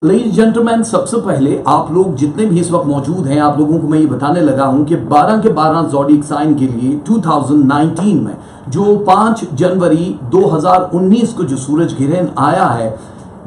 Ladies gentleman, सबसे पहले आप लोग जितने भी इस वक्त मौजूद हैं, आप लोगों को मैं ये बताने लगा हूं कि 12 के 12 ज़ोडिएक साइन के लिए 2019 में जो 5 जनवरी 2019 को जो सूरज ग्रहण आया है,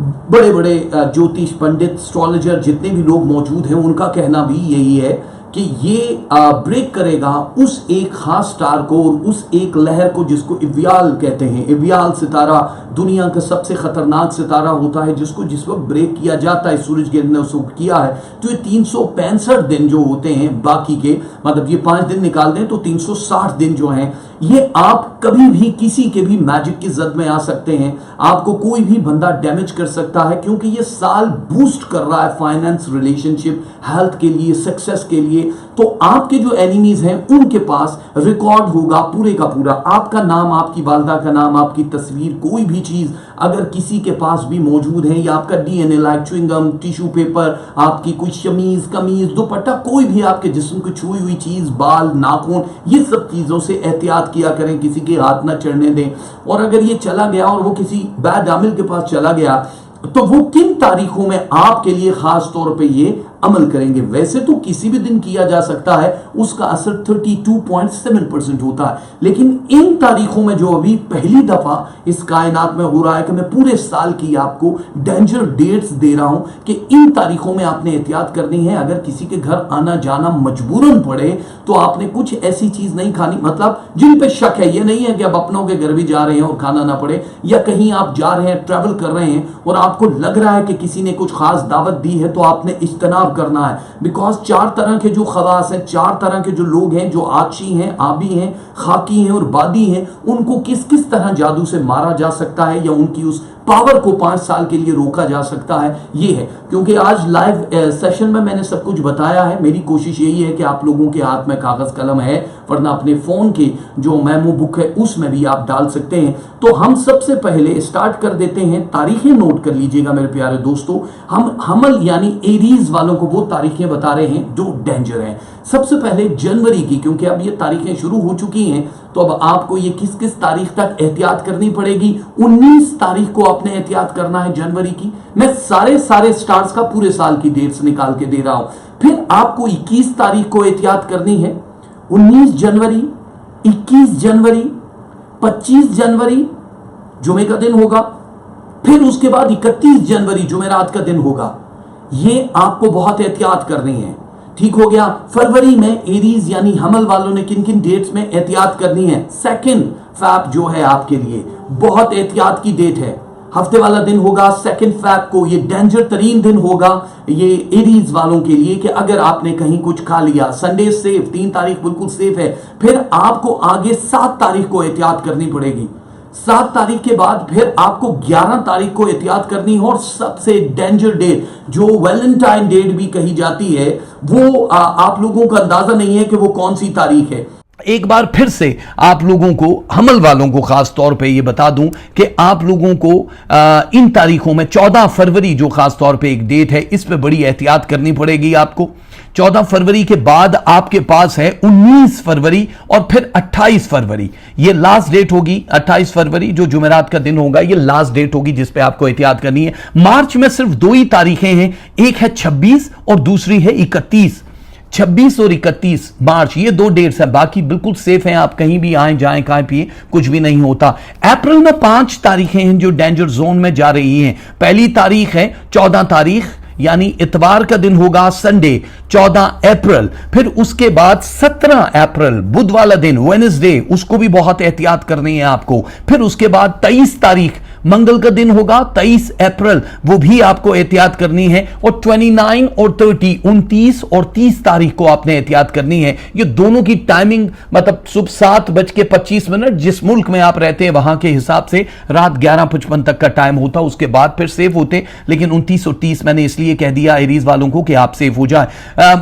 बड़े बड़े ज्योतिष पंडित, एस्ट्रोलॉजर जितने भी लोग मौजूद हैं, उनका कहना भी यही है कि ये ब्रेक करेगा उस एक खास स्टार को और उस एक लहर को जिसको इवियाल कहते हैं। इवियाल सितारा दुनिया का सबसे खतरनाक सितारा होता है, जिसको जिस वक्त ब्रेक किया जाता है, सूरज ग्रहण ने उसको किया है, तो ये 365 दिन जो होते हैं बाकी के, मतलब ये 5 दिन निकाल दें तो 360 दिन जो हैं, ये आप कभी भी किसी के भी मैजिक की जद में आ सकते हैं। आपको कोई भी बंदा डैमेज कर सकता है, क्योंकि ये साल बूस्ट कर रहा है फाइनेंस, रिलेशनशिप, हेल्थ के लिए, सक्सेस के लिए। तो आपके जो एनिमीज हैं उनके पास रिकॉर्ड होगा पूरे का पूरा, आपका नाम, आपकी वालदा का नाम, आपकी तस्वीर, कोई भी चीज अगर किसी के पास भी मौजूद है, या आपका DNA like chewing gum, tissue paper, आपकी कोई शमीज, कमीज, दुपट्टा, कोई भी आपके जिस्म को छुई हुई चीज, बाल, नाखून, ये सब चीजों से एहतियात किया करें, किसी के हाथ ना चढ़ने दें। और अगर ये चला गया और वो किसी बैड आमिल के पास चला गया, तो वो किन तारीखों में आपके लिए खास तौर पे ये अमल करेंगे। वैसे तो किसी भी दिन किया जा सकता है, उसका असर 32.7% होता है, लेकिन इन तारीखों में जो अभी पहली दफा इस कायनात में हो रहा है कि मैं पूरे साल की आपको डेंजर डेट्स दे रहा हूं कि इन तारीखों में आपने एहतियात करनी है। अगर किसी के घर आना जाना मजबूरन पड़े तो आपने कुछ ऐसी चीज नहीं खानी, मतलब जिन पे शक है, ये नहीं है कि अब अपनों के घर भी जा रहे हैं और खाना ना पड़े, या कहीं आप जा रहे हैं, ट्रैवल कर रहे हैं और आपको लग रहा है कि किसी ने कुछ खास दावत दी है, तो आपने इज्तनाब करना है। बिकॉज 4 तरह के जो खवास हैं, 4 तरह के जो लोग हैं, जो आची हैं, आबी हैं, खाकी हैं और बादी हैं, उनको किस किस तरह जादू से मारा जा सकता है या उनकी उस पावर को 5 साल के लिए रोका जा सकता है, ये है। क्योंकि आज लाइव सेशन में मैंने सब कुछ बताया है। मेरी कोशिश यही है कि आप लोगों के हाथ में कागज कलम है, वरना अपने फोन की जो मेमो बुक है उसमें भी आप डाल सकते हैं। तो हम सबसे पहले स्टार्ट कर देते हैं, तारीखें नोट कर लीजिएगा मेरे प्यारे दोस्तों। हम हमल यानी एरीज वालों को वो तारीखें बता रहे हैं जो डेंजर हैं। सबसे पहले जनवरी की, क्योंकि अब ये तारीखें शुरू हो चुकी हैं, तो अब आपको ये किस किस तारीख तक एहतियात करनी पड़ेगी। 19 तारीख को आपने एहतियात करना है जनवरी की। मैं सारे स्टार्स का पूरे साल की डेट्स निकाल के दे रहा हूं। फिर आपको 21 तारीख को एहतियात करनी है, 19 जनवरी, 21 जनवरी, 25 जनवरी जुमे का दिन होगा, फिर उसके बाद 31 जनवरी जुमेरात का दिन होगा। ये आपको बहुत एहतियात करनी है, ठीक हो गया। फरवरी में एरीज यानी हमल वालों ने किन किन डेट्स में एहतियात करनी है। 2 फैब जो है आपके लिए बहुत एहतियात की डेट है, हफ्ते वाला दिन होगा 2 फैब को। ये डेंजर तरीन दिन होगा ये एरीज वालों के लिए कि अगर आपने कहीं कुछ खा लिया। संडे सेफ, 3 तारीख बिल्कुल सेफ है। फिर आपको आगे 7 तारीख को एहतियात करनी पड़ेगी। 7 तारीख के बाद फिर आपको 11 तारीख को एहतियात करनी है। और सबसे डेंजर डेट जो वैलेंटाइन डेट भी कही जाती है, वो आप लोगों का अंदाजा नहीं है कि वो कौन सी तारीख है। एक बार फिर से आप लोगों को, हमल वालों को खास तौर पे ये बता दूं कि आप लोगों को इन तारीखों में 14 फरवरी जो खास तौर पे एक डेट है, इस पे बड़ी एहतियात करनी पड़ेगी आपको। 14 फरवरी के बाद आपके पास है 19 फरवरी और फिर 28 फरवरी। ये लास्ट डेट होगी। 28 फरवरी जो जुमेरात का दिन होगा, ये लास्ट डेट होगी जिस पे आपको एहतियात करनी है। मार्च में सिर्फ 2 ही तारीखें हैं, एक है 26 और दूसरी है 31। 26 और 31 मार्च, ये 2 डेट्स हैं, बाकी बिल्कुल सेफ हैं। आप कहीं भी आए जाएं, खाएं पिए, कुछ भी नहीं होता। अप्रैल में 5 तारीखें हैं जो डेंजर जोन में जा रही हैं। पहली तारीख है 14 तारीख, यानी इतवार का दिन होगा, संडे 14 अप्रैल। फिर उसके बाद 17 अप्रैल बुध वाला दिन, वेडनेसडे, उसको भी बहुत एहतियात करनी है आपको। फिर उसके बाद 23 तारीख मंगल का दिन होगा, 23 अप्रैल, वो भी आपको एहतियात करनी है। और 29 और 30, 29 और 30 तारीख को आपने एहतियात करनी है। ये दोनों की टाइमिंग मतलब सुबह 7:25, जिस मुल्क में आप रहते हैं वहां के हिसाब से रात 11:55 तक का टाइम होता, उसके बाद फिर सेफ होते। लेकिन 29 और 30 मैंने इसलिए कह दिया एरीज वालों को कि आप सेफ हो जाए।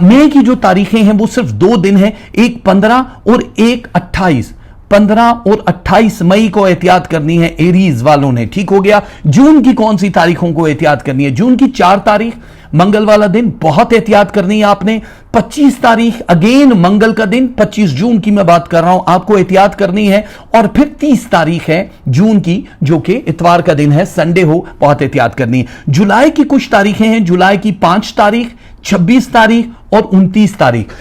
मई की जो तारीखें हैं वो सिर्फ 2 दिन हैं, एक 15 और एक 28। 15 और 28 मई को एहतियात करनी है एरीज वालों ने, ठीक हो गया। जून की कौन सी तारीखों को एहतियात करनी है? जून की 4 तारीख मंगल वाला दिन बहुत एहतियात करनी है आपने। 25 तारीख अगेन मंगल का दिन, 25 जून की मैं बात कर रहा हूं, आपको एहतियात करनी है। और फिर 30 तारीख है जून की, जो कि इतवार का दिन है, संडे हो, बहुत एहतियात करनी है। जुलाई की कुछ तारीखें हैं, जुलाई की 5 तारीख, 26 तारीख और 29 तारीख।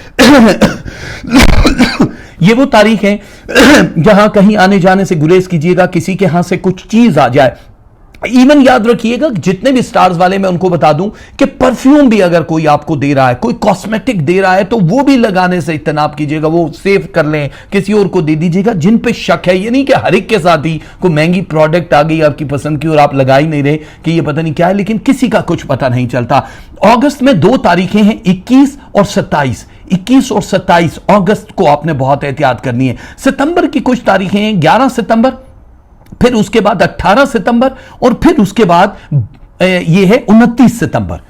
ये वो तारीख है जहां कहीं आने जाने से गुरेज कीजिएगा, किसी के यहां से कुछ चीज आ जाए। इवन याद रखिएगा, जितने भी स्टार्स वाले मैं उनको बता दूं कि परफ्यूम भी अगर कोई आपको दे रहा है, कोई कॉस्मेटिक दे रहा है, तो वो भी लगाने से इत्तेनाब कीजिएगा, वो सेव कर लें, किसी और को दे दीजिएगा जिन पे शक है। ये नहीं कि हर एक के साथ ही कोई महंगी प्रोडक्ट आ गई आपकी पसंद की और आप लगा ही नहीं रहे कि ये पता नहीं क्या है, लेकिन किसी का कुछ पता नहीं चलता। अगस्त में 2 तारीखें हैं, 21 और 27। 21 और 27 अगस्त को आपने बहुत एहतियात करनी है। सितंबर की कुछ तारीखें हैं, 11 सितंबर, फिर उसके बाद 18 सितंबर और फिर उसके बाद ये है 29 सितंबर।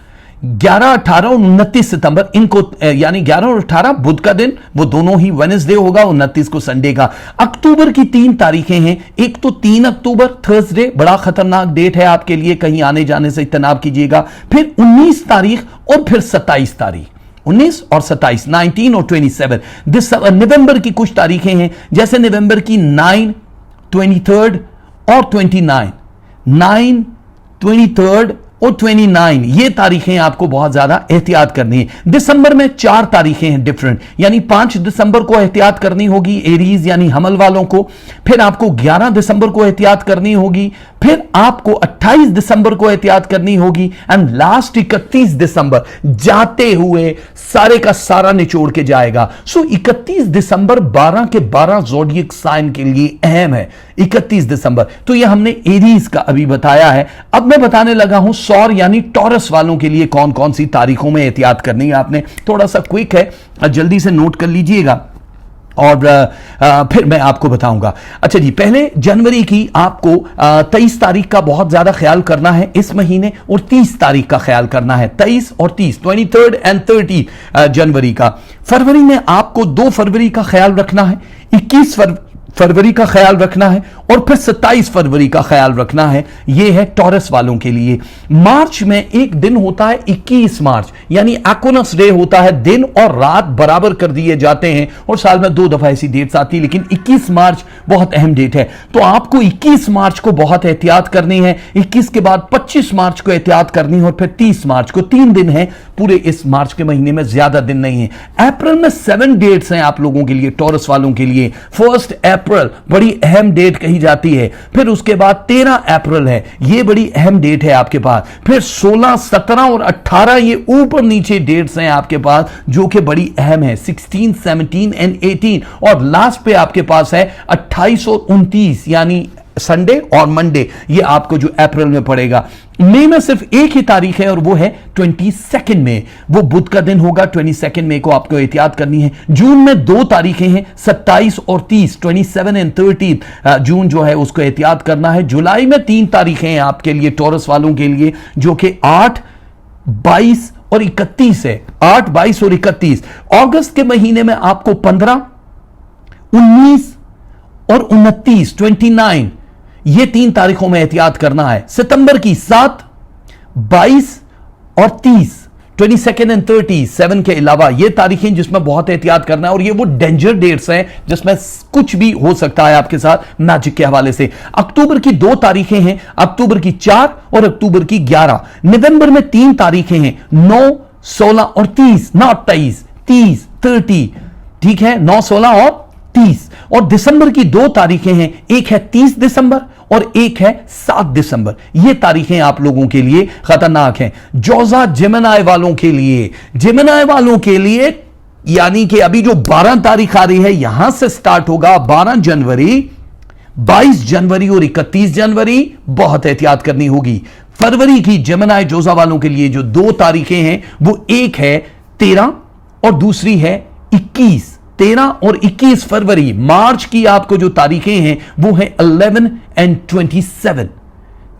11, 18 और 29 सितंबर, इनको यानी 11 और 18 बुध का दिन, वो दोनों ही वेडनेसडे होगा, 29 को संडे का। अक्टूबर की 3 तारीखें हैं, एक तो 3 अक्टूबर थर्सडे, बड़ा खतरनाक डेट है आपके लिए, कहीं आने जाने से इत्तेनाब कीजिएगा। फिर 19 तारीख और फिर 27 तारीख, 19 और 27, 19 और 27। नवंबर की कुछ तारीखें हैं, जैसे नवंबर की 9, 23 और 29, 9, 23 और 29, ये तारीखें आपको बहुत ज्यादा एहतियात करनी है। दिसंबर में 4 तारीखें हैं डिफरेंट, यानी 5 दिसंबर को एहतियात करनी होगी एरीज यानी हमल वालों को, फिर आपको 11 दिसंबर को एहतियात करनी होगी, फिर आपको 28 दिसंबर को एहतियात करनी होगी, एंड लास्ट 31 दिसंबर जाते हुए सारे का सारा निचोड़ के जाएगा। सो 31 दिसंबर 12 के 12 ज़ोडिएक साइन के लिए अहम है। 31 दिसंबर, तो ये हमने एरीज का अभी बताया है। अब मैं बताने लगा हूं सौर यानी टॉरस वालों के लिए कौन कौन सी तारीखों में एहतियात करनी है आपने। थोड़ा सा क्विक है, जल्दी से नोट कर लीजिएगा और फिर मैं आपको बताऊंगा। अच्छा जी, पहले जनवरी की आपको 23 तारीख का बहुत ज्यादा ख्याल करना है इस महीने, और 30 तारीख का ख्याल करना है, 23 और 30, 23 एंड 30 जनवरी का। फरवरी में आपको 2 फरवरी का ख्याल रखना है, 21 फरवरी का ख्याल रखना है, और फिर 27 फरवरी का ख्याल रखना है। यह है टॉरस वालों के लिए। मार्च में एक दिन होता है 21 मार्च, यानी एक्विनॉक्स डे होता है, दिन और रात बराबर कर दिए जाते हैं, और साल में 2 दफा ऐसी डेट्स आती है, लेकिन 21 मार्च बहुत अहम डेट है। तो आपको 21 मार्च को बहुत एहतियात करनी है, 21 के बाद 25 मार्च को एहतियात करनी है, और फिर 30 मार्च को। 3 दिन है पूरे इस मार्च के महीने में, ज्यादा दिन नहीं है। अप्रैल में 7 डेट्स हैं आप लोगों के लिए, टॉरस वालों के लिए। 1 अप्रैल बड़ी अहम डेट कही जाती है, फिर उसके बाद 13 अप्रैल है, यह बड़ी अहम डेट है आपके पास। फिर 16, 17 और 18 ये ऊपर नीचे डेट्स हैं आपके पास, जो कि बड़ी अहम है, 16, 17 एंड 18। और लास्ट पे आपके पास है 28 और 29, यानी संडे और मंडे, ये आपको जो अप्रैल में पड़ेगा। मई में सिर्फ एक ही तारीख है, और वो है 22 में, वो बुध का दिन होगा। 22 मई को आपको एहतियात करनी है। जून में 2 तारीखें हैं, 27 और 30, 27 एंड 30 जून जो है उसको एहतियात करना है। जुलाई में 3 तारीखें हैं आपके लिए, टॉरस वालों के लिए, जो कि 8, 22 और 31 है। 8, 22 और 31। अगस्त के महीने में आपको 15, 19 और 29, 29, ये 3 तारीखों में एहतियात करना है। सितंबर की 7, 22 और 30, 22 एंड 30, 7 के अलावा ये तारीखें जिसमें बहुत एहतियात करना है, और ये वो डेंजर डेट्स हैं जिसमें कुछ भी हो सकता है आपके साथ मैजिक के हवाले से। अक्टूबर की 2 तारीखें हैं, अक्टूबर की 4 और अक्टूबर की 11। नवंबर में 3 तारीखें हैं, 9, 16 और 30, नॉट 23, 30, 30, ठीक है, 9, 16 और 30। और दिसंबर की 2 तारीखें हैं, एक है 30 दिसंबर और एक है 7 दिसंबर। ये तारीखें आप लोगों के लिए खतरनाक हैं। जोजा जेमिनी वालों के लिए, जेमिनी वालों के लिए यानी कि अभी जो 12 तारीख आ रही है, यहां से स्टार्ट होगा 12 जनवरी, 22 जनवरी और 31 जनवरी, बहुत एहतियात करनी होगी। फरवरी की जेमिनी जोजा वालों के लिए जो 2 तारीखें हैं, वो एक है 13 और दूसरी है 21। 13 और 21 फरवरी। मार्च की आपको जो तारीखें हैं वो है 11 एंड 27,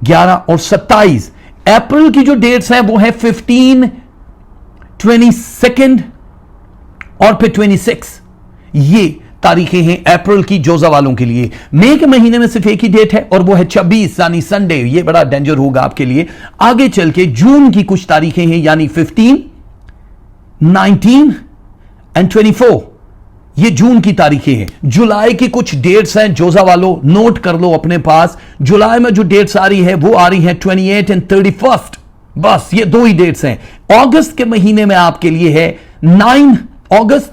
11 और 27। अप्रैल की जो डेट्स हैं वो है 15, 22 और फिर 26। ये तारीखें हैं अप्रैल की जोजा वालों के लिए। मई के महीने में सिर्फ एक ही डेट है और वो है 26 यानी संडे। ये बड़ा डेंजर होगा आपके लिए। आगे चल के जून की कुछ तारीखें हैं यानी 15, 19 एंड 24, ये जून की तारीखें हैं। जुलाई की कुछ डेट्स हैं जोजा वालों, नोट कर लो अपने पास। जुलाई में जो डेट्स आ रही है वो आ रही है 28 एंड 31। बस ये दो ही डेट्स हैं। अगस्त के महीने में आपके लिए है 9 अगस्त,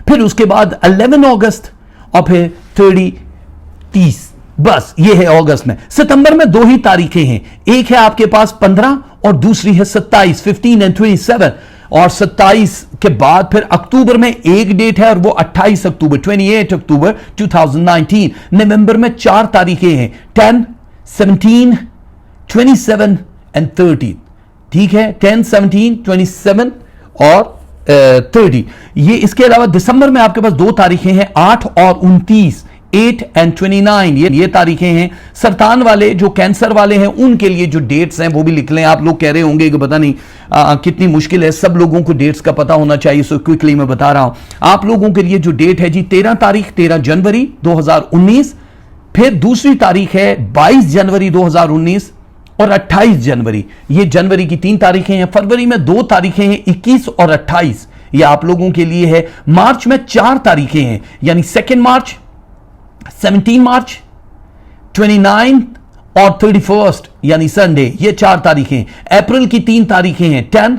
फिर उसके बाद 11 अगस्त और फिर 30। बस ये है अगस्त में। सितंबर में दो ही तारीखें हैं, एक है आपके पास 15 और दूसरी है 27, 15 एंड 27। और 27 के बाद फिर अक्टूबर में एक डेट है और वो 28 अक्टूबर, 28 अक्टूबर 2019। नवंबर में 4 तारीखें हैं, 10, 17, 27 एंड 30। ठीक है, 10, 17, 27 और 30। ये इसके अलावा दिसंबर में आपके पास 2 तारीखें हैं, 8 और 29, 8 एंड 29। ये तारीखें हैं। सरतान वाले जो कैंसर वाले हैं उनके लिए जो डेट्स हैं वो भी लिख लें। आप लोग कह रहे होंगे कि पता नहीं कितनी मुश्किल है, सब लोगों को डेट्स का पता होना चाहिए, सो क्विकली मैं बता रहा हूं आप लोगों के लिए। जो डेट है जी 13 तारीख 13 जनवरी 2019, फिर दूसरी तारीख है 22 जनवरी 2019 और 28 जनवरी। ये जनवरी की 3 तारीखें हैं। फरवरी में 2 तारीखें हैं, 21 और 28, ये आप लोगों के लिए है। मार्च में 4 तारीखें हैं यानी 2 मार्च, 17 मार्च, 29 और 31 यानी संडे, ये 4 तारीखें। अप्रैल की 3 तारीखें हैं, 10,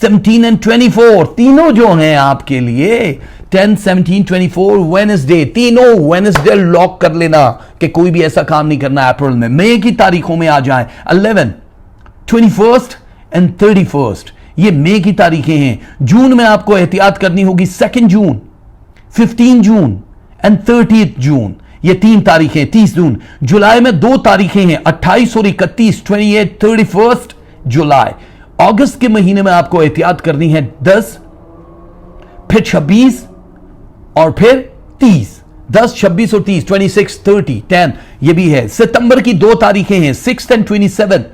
17 एंड 24। तीनों जो हैं आपके लिए 10, 17, 24 वेडनेसडे, तीनों वेडनेसडे लॉक कर लेना कि कोई भी ऐसा काम नहीं करना अप्रैल में। मई की तारीखों में आ जाए 11, 21 एंड 31, ये मई की तारीखें हैं। जून में आपको एहतियात करनी होगी 2 जून, 15 जून एंड 30 जून, ये 3 तारीखें, 30 जून। जुलाई में 2 तारीखें हैं, 28 और 31, 28, 31 जुलाई। अगस्त के महीने में आपको एहतियात करनी है 10, फिर 26 और फिर 30, 10, 26 और 30, 26, 30, 10, ये भी है। सितंबर की 2 तारीखें हैं, 6 एंड 27,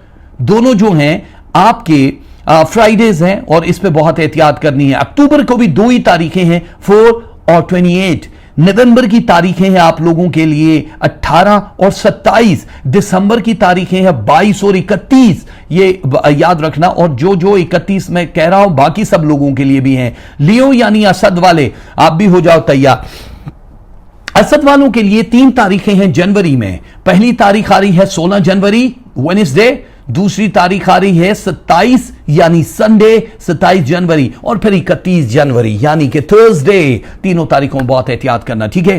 दोनों जो हैं आपके फ्राइडेज हैं और इस पे बहुत एहतियात करनी है। अक्टूबर को भी 2 ही तारीखें हैं, 4 और 28। नवंबर की तारीखें हैं आप लोगों के लिए 18 और 27। दिसंबर की तारीखें हैं 22 और 31, ये याद रखना। और जो 31 में कह रहा हूं बाकी सब लोगों के लिए भी हैं। लियो यानी असद वाले, आप भी हो जाओ तैयार। असद वालों के लिए 3 तारीखें हैं जनवरी में। पहली तारीख आ रही है 16 जनवरी वेडनेसडे, दूसरी तारीख आ रही है 27 यानी संडे 27 जनवरी, और फिर 31 जनवरी यानी कि थर्सडे। तीनों तारीखों में बहुत एहतियात करना, ठीक है।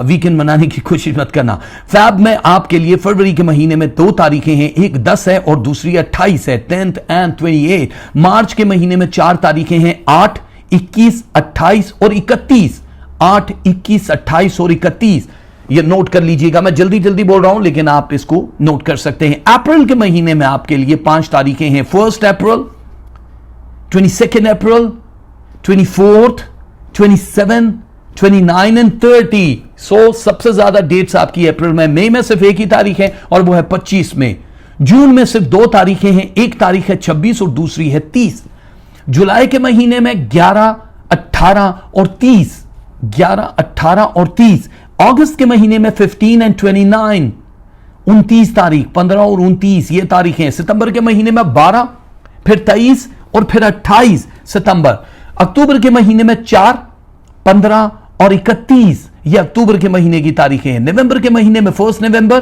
वीकेंड मनाने की कोशिश मत करना। फैब में आपके लिए फरवरी के महीने में 2 तारीखें हैं, एक 10 है और दूसरी 28 है, 10 एंड 28। मार्च के महीने में 4 तारीखें हैं, 8, 21, 28 और 31। 8, 21, 28 और 31, ये नोट कर लीजिएगा। मैं जल्दी जल्दी बोल रहा हूं लेकिन आप इसको नोट कर सकते हैं। अप्रैल के महीने में आपके लिए 5 तारीखें हैं, 1 अप्रैल, 22 अप्रैल, 24, 27, 29 एंड 30। सो सबसे ज्यादा डेट्स आपकी अप्रैल में। मई में सिर्फ एक ही तारीख है और वो है 25 मई। जून में सिर्फ 2 तारीखें हैं, एक तारीख है 26 और दूसरी है 30। जुलाई के महीने में 11, 18 और 30, 11, 18 और 30। अगस्त के महीने में 15 एंड 29, 29 तारीख, 15 और 29 ये तारीखें। सितंबर के महीने में 12, फिर 23 और फिर 28 सितंबर। अक्टूबर के महीने में 4, 15 और 31, ये अक्टूबर के महीने की तारीखें हैं। नवंबर के महीने में 1 नवंबर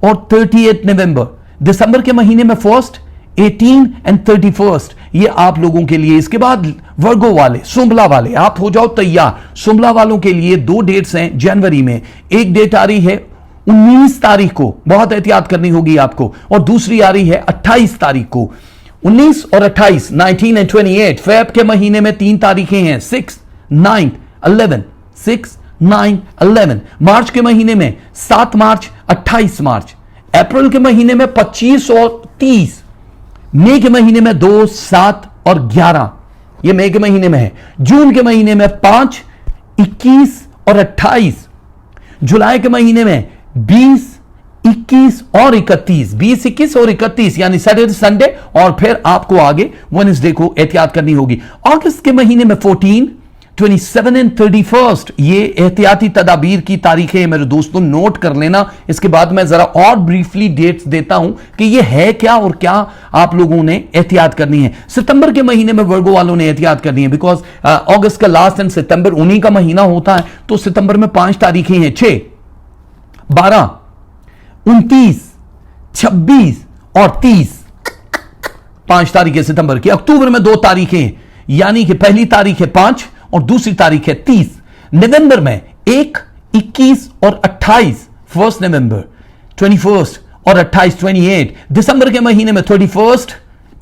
और 30 नवंबर। दिसंबर के महीने में 1, 18 एंड 31, ये आप लोगों के लिए। इसके बाद वर्गो वाले, सुंबला वाले, आप हो जाओ तैयार। सुंबला वालों के लिए 2 डेट्स हैं जनवरी में। एक डेट आ रही है 19 तारीख को, बहुत एहतियात करनी होगी आपको, और दूसरी आ रही है 28 तारीख को। 19 और 28, 19 एंड 28। फेब के महीने में 3 तारीखें हैं, 6, 9, 11, 6, 9, 11। मार्च के महीने में 7 मार्च, 28 मार्च। अप्रैल के महीने में 25 और 30। मई के महीने में 2, 7 और 11, ये मई के महीने में है। जून के महीने में 5, 21 और 28। जुलाई के महीने में 20, 21 और 31, 20, 21 और 31 यानी सैटरडे संडे, और फिर आपको आगे वेडनेसडे को एहतियात करनी होगी। अगस्त के महीने में 14, 27 एंड 31 ये एहतियाती तदाबीर की तारीखें मेरे दोस्तों, नोट कर लेना। इसके बाद मैं जरा और ब्रीफली डेट्स देता हूं कि ये है क्या और क्या आप लोगों ने एहतियात करनी है। सितंबर के महीने में वर्गो वालों ने एहतियात करनी है, बिकॉज अगस्त का लास्ट एंड सितंबर उन्हीं का महीना होता है। तो सितंबर में 5 तारीखें हैं, 6, 12, 29, 26 और 30, 5 तारीखें सितंबर की। अक्टूबर में 2 तारीखें, यानी कि पहली तारीख है 5 और दूसरी तारीख है 30। नवंबर में 1, 21 और 28, 1 नवंबर, 21 और 28, 28। दिसंबर के महीने में 31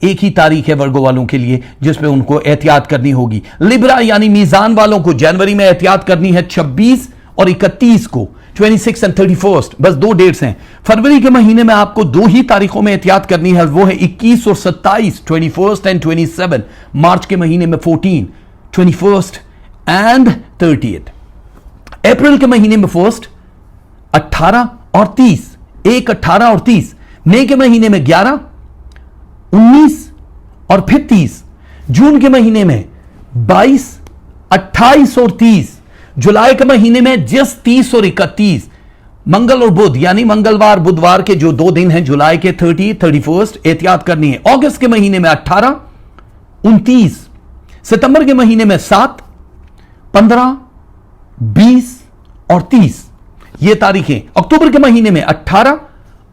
एक ही तारीख है वर्गो वालों के लिए जिसमें उनको एहतियात करनी होगी। लिब्रा यानी मीजान वालों को जनवरी में एहतियात करनी है 26 और 31 को, 26 एंड 31, बस 2 डेट्स हैं। फरवरी के महीने में आपको 2 ही तारीखों में एहतियात करनी है, वो है 21 और 27, 21 एंड 27। मार्च के महीने में 14, 21 एंड 30। अप्रैल के महीने में 1, 18 और 30, 1, 18 और 30। मई के महीने में 11, 19 और फिर 30। जून के महीने में 22, 28 और 30। जुलाई के महीने में जस्ट 30 और 31। मंगल और बुध यानी मंगलवार बुधवार के जो 2 दिन हैं जुलाई के, 30, 31 एहतियात करनी है। अगस्त के महीने में 18, 29। सितंबर के महीने में 7, 15, 20 और 30 ये तारीखें। अक्टूबर के महीने में 18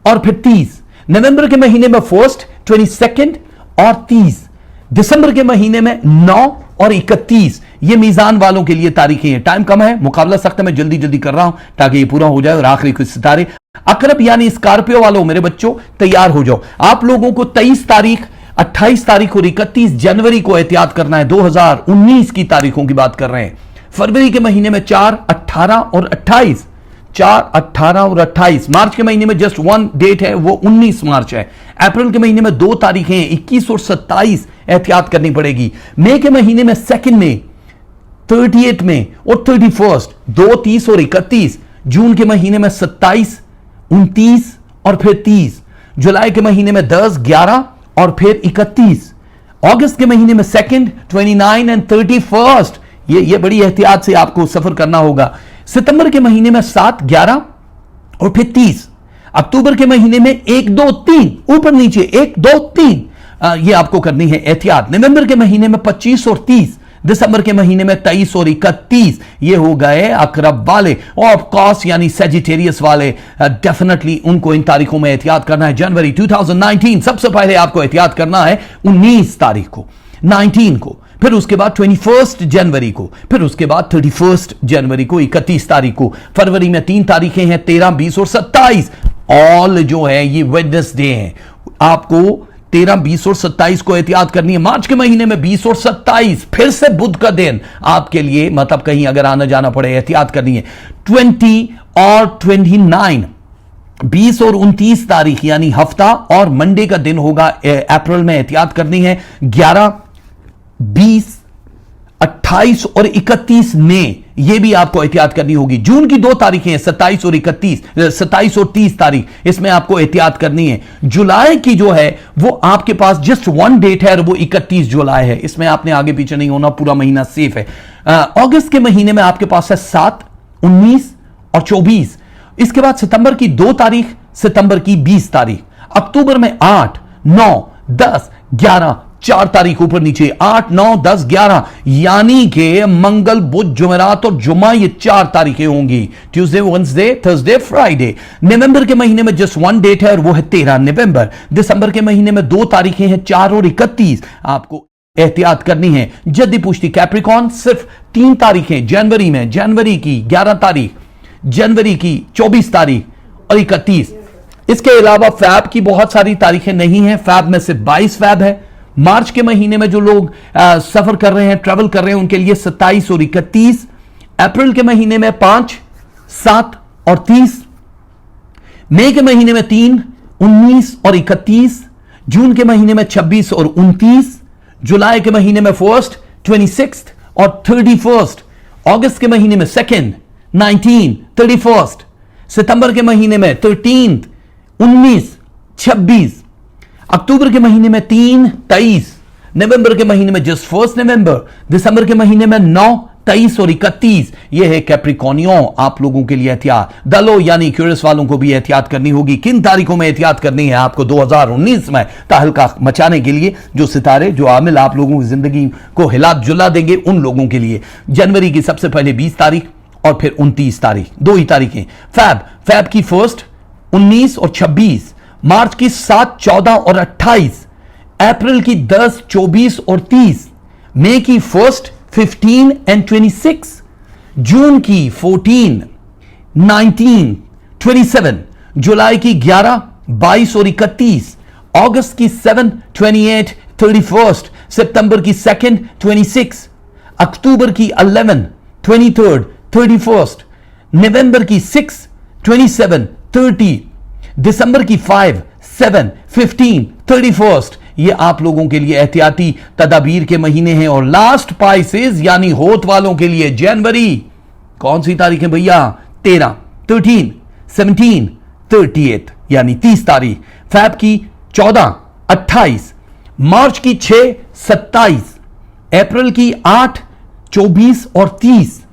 और फिर 30। नवंबर के महीने में 1, 22 और 30। दिसंबर के महीने में 9 और 31 ये मीजान वालों के लिए तारीखें हैं। टाइम कम है, मुकाबला सख्त है, मैं जल्दी जल्दी कर रहा हूं ताकि ये पूरा हो जाए। और आखिरी कुछ सितारे अकरब यानी स्कॉर्पियो वालों, मेरे बच्चों तैयार हो जाओ। आप लोगों को 23 तारीख, 28 तारीख और 31 जनवरी को एहतियात करना है। 2019 की तारीखों की बात कर रहे हैं। फरवरी के महीने में 4, 18 और 28, 4, 18 और 28। मार्च के महीने में जस्ट 1 डेट है, वो 19 मार्च है। अप्रैल के महीने में 2 तारीखें हैं, 21 और 27 एहतियात करनी पड़ेगी। मई के महीने में 2 में, 38 में और 31, 2, 30 और 31। जून के महीने में 27, 29 और फिर 30। जुलाई के महीने में 10, 11 और फिर 31। अगस्त के महीने में 2, 29 एंड 31। ये बड़ी एहतियात से आपको सफर करना होगा। सितंबर के महीने में 7, 11 और फिर 30। अक्टूबर के महीने में 1, 2, 3, ऊपर नीचे 1, 2, 3 ये आपको करनी है एहतियात। नवंबर के महीने में 25 और 30। दिसंबर के महीने में 23 और 31 ये हो गए अकरब वाले। ऑफ कोर्स यानी सेजिटेरियस वाले डेफिनेटली उनको इन तारीखों में एहतियात करना है। जनवरी 2019 सबसे पहले आपको एहतियात करना है 19 तारीख को, 19 को, फिर उसके बाद 21 जनवरी को, फिर उसके बाद 31 जनवरी को, 31 तारीख को। फरवरी में 3 तारीखें हैं, 13, 20 और 27। ऑल जो है ये वेडनेसडे हैं। आपको 13, 20 और 27 को एहतियात करनी है। मार्च के महीने में 20 और 27 फिर से बुध का दिन आपके लिए, मतलब कहीं अगर आना जाना पड़े एहतियात करनी है। 20 और 29, 20 और 29 तारीख यानी हफ्ता और मंडे का दिन होगा। अप्रैल में एहतियात करनी है। 11, 20, 28 और 31 में ये भी आपको एहतियात करनी होगी। जून की 2 तारीखें हैं, 27 और 31, 27 और 30 तारीख, इसमें आपको एहतियात करनी है। जुलाई की जो है वो आपके पास जस्ट 1 डेट है और वो 31 जुलाई है। इसमें आपने आगे पीछे नहीं होना, पूरा महीना सेफ है। अगस्त के महीने में आपके पास है 7, 19 और 24। इसके बाद सितंबर की 2 तारीख, सितंबर की 20 तारीख। अक्टूबर में 8, 9, 10, 11, 4 तारीख ऊपर नीचे, 8, 9, 10, 11 यानी कि मंगल, बुध, जुमेरात और जुमा ये 4 तारीखें होंगी। Tuesday, Wednesday, Thursday, Friday. नवंबर के महीने में जस्ट 1 डेट है और वो है 13 नवंबर। दिसंबर के महीने में 2 तारीखें हैं, 4 और 31 आपको एहतियात करनी है। जद्दी पुश्ती कैप्रिकॉन सिर्फ 3 तारीखें जनवरी में, जनवरी की 11 तारीख, जनवरी की 24 तारीख और 31। इसके अलावा फैब की बहुत सारी तारीखें नहीं हैं। फैब में सिर्फ 22 फैब है। मार्च के महीने में जो लोग सफर कर रहे हैं, ट्रैवल कर रहे हैं, उनके लिए 27 और 31। अप्रैल के महीने में 5, 7 और 30। मई के महीने में 3, 19 और 31। जून के महीने में 26 और 29। जुलाई के महीने में 1, 26 और 31। अगस्त के महीने में 2, 19, 31। सितंबर के महीने में 13, 19, 26। अक्टूबर के महीने में 3, 23। नवंबर के महीने में जस्ट 1 नवंबर। दिसंबर के महीने में 9, 23 और 31 ये है कैप्रिकॉर्नियो, आप लोगों के लिए एहतियात। दलो यानी क्यूरियस वालों को भी एहतियात करनी होगी। किन तारीखों में एहतियात करनी है आपको 2019 में तहलका मचाने के लिए? जो सितारे, जो आमिल आप लोगों की जिंदगी को हिला जुला देंगे, उन लोगों के लिए जनवरी की सबसे पहले 20 तारीख और फिर 29 तारीख, 2 ही तारीखें। फैब की 1 19 और 26, मार्च की 7 14 और 28, अप्रैल की 10 24 और 30, मई की 1 15 एंड 26, जून की 14 19 27, जुलाई की 11 22 और 31, अगस्त की 7 28 31, सितंबर की 2 26, अक्टूबर की 11 23 31, नवंबर की 6 27 30, दिसंबर की 5 7 15 31। ये आप लोगों के लिए एहतियाती तदाबीर के महीने हैं। और लास्ट पाइसेस यानी होत वालों के लिए जनवरी कौन सी तारीख है भैया? 13 13 17 38 यानी 30 तारीख, फैब की 14 28, मार्च की 6 27, अप्रैल की 8 24 और 30,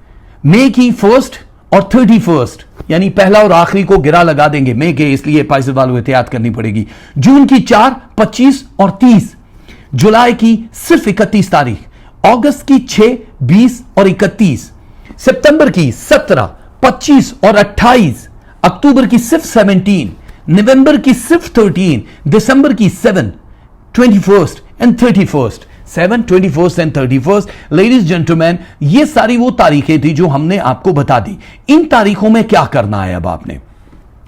मई की 1 और 31 यानी पहला और आखिरी को गिरा लगा देंगे मई के, इसलिए पाइसेस वालों एहतियात करनी पड़ेगी। जून की 4 25 और 30, जुलाई की सिर्फ 31 तारीख, अगस्त की 6 20 और 31, सितंबर की 17 25 और 28, अक्टूबर की सिर्फ 17, नवंबर की सिर्फ 13, दिसंबर की 7 21 एंड 31, 7 21 एंड 31। लेडीज जेंटलमैन, ये सारी वो तारीखें थी जो हमने आपको बता दी। इन तारीखों में क्या करना है अब आपने?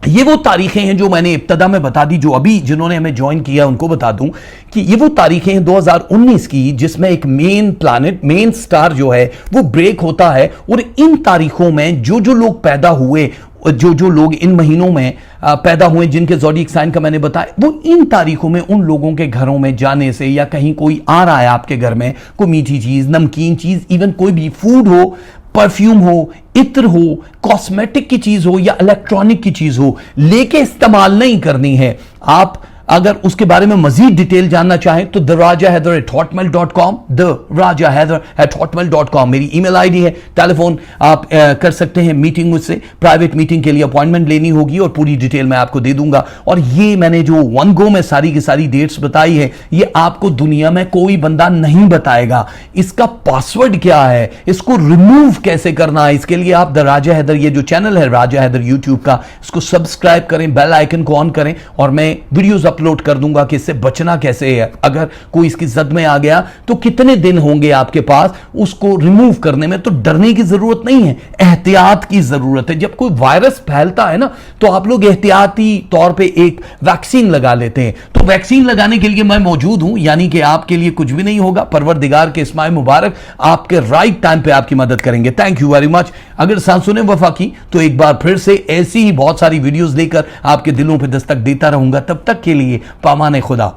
ये वो तारीखें हैं जो मैंने इब्तदा में बता दी, जो अभी जिन्होंने हमें ज्वाइन किया उनको बता दूं कि ये वो तारीखें हैं 2019 की जिसमें एक मेन प्लैनेट, मेन स्टार जो है वो ब्रेक होता है। और इन तारीखों में जो जो लोग पैदा हुए, जो लोग इन महीनों में पैदा हुए, जिनके ज़ोडिएक साइन का मैंने बताया, वो इन तारीखों में उन लोगों के घरों में जाने से, या कहीं कोई आ रहा है आपके घर में, कोई मीठी चीज, नमकीन चीज, इवन कोई भी फूड हो, परफ्यूम हो, इत्र हो, कॉस्मेटिक की चीज हो या इलेक्ट्रॉनिक की चीज हो, लेके इस्तेमाल नहीं करनी है। आप अगर उसके बारे में मजीद डिटेल जानना चाहें तो therajahaider@hotmail.com, therajahaider@hotmail.com मेरी ईमेल आईडी है। टेलीफोन आप कर सकते हैं मीटिंग मुझसे, प्राइवेट मीटिंग के लिए अपॉइंटमेंट लेनी होगी और पूरी डिटेल मैं आपको दे दूंगा। और ये मैंने जो वन गो में सारी की सारी डेट्स बताई है, ये आपको दुनिया में कोई बंदा नहीं बताएगा। इसका पासवर्ड क्या है, इसको रिमूव कैसे करना है, इसके लिए आप द राजा हैदर, ये जो चैनल है राजा हैदर यूट्यूब का, इसको सब्सक्राइब करें, बेल आइकन को ऑन करें, और मैं वीडियोस अपलोड कर दूंगा कि इससे बचना कैसे है। अगर कोई इसकी जद में आ गया तो कितने दिन होंगे आपके पास उसको रिमूव करने में। तो डरने की जरूरत नहीं है, एहतियात की जरूरत है। जब कोई वायरस फैलता है ना, तो आप लोग एहतियाती तौर पे एक वैक्सीन लगा लेते हैं। तो वैक्सीन लगाने के लिए मैं मौजूद हूं, यानी कि आपके लिए कुछ भी नहीं होगा। परवरदिगार के इस्माए मुबारक आपके राइट टाइम पे आपकी मदद करेंगे। Thank you very much. अगर सांसों ने वफा की तो एक बार फिर से ऐसी ही बहुत सारी वीडियोस लेकर आपके दिलों पे दस्तक देता रहूंगा। तब तक के लिए पामाने खुदा।